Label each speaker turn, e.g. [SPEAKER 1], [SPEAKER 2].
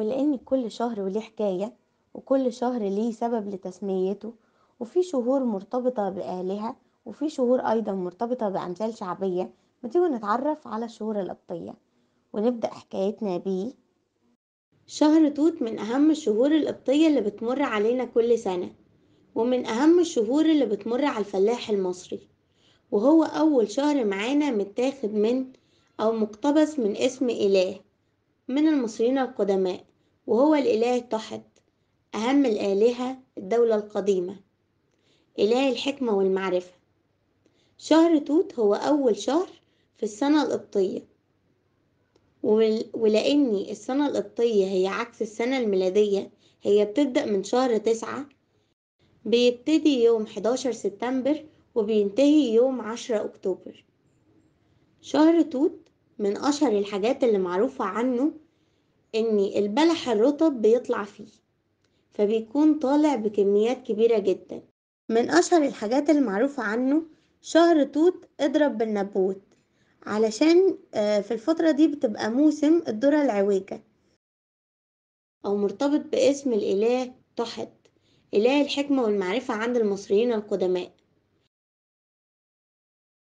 [SPEAKER 1] ولأن كل شهر وليه حكاية، وكل شهر ليه سبب لتسميته، وفي شهور مرتبطة بآلهة، وفي شهور أيضا مرتبطة بأمثال شعبية. ما تيجوا نتعرف على الشهور القبطية ونبدأ حكايتنا بيه. شهر توت من أهم الشهور القبطية اللي بتمر علينا كل سنة، ومن أهم الشهور اللي بتمر على الفلاح المصري، وهو أول شهر معانا متاخد من أو مقتبس من اسم إله من المصريين القدماء، وهو الإله التحد، أهم الآلهة الدولة القديمة، إله الحكمة والمعرفة. شهر توت هو أول شهر في السنة القبطية، ولأن السنة القبطية هي عكس السنة الميلادية، هي بتبدأ من شهر 9، بيبتدي يوم 11 سبتمبر وبينتهي يوم 10 أكتوبر. شهر توت من أشهر الحاجات اللي معروفة عنه إن البلح الرطب بيطلع فيه، فبيكون طالع بكميات كبيرة جدا. من أشهر الحاجات المعروفة عنه شهر توت اضرب بالنبوت، علشان في الفترة دي بتبقى موسم الذرة العويجة، أو مرتبط باسم الإله تحت، إله الحكمة والمعرفة عند المصريين القدماء.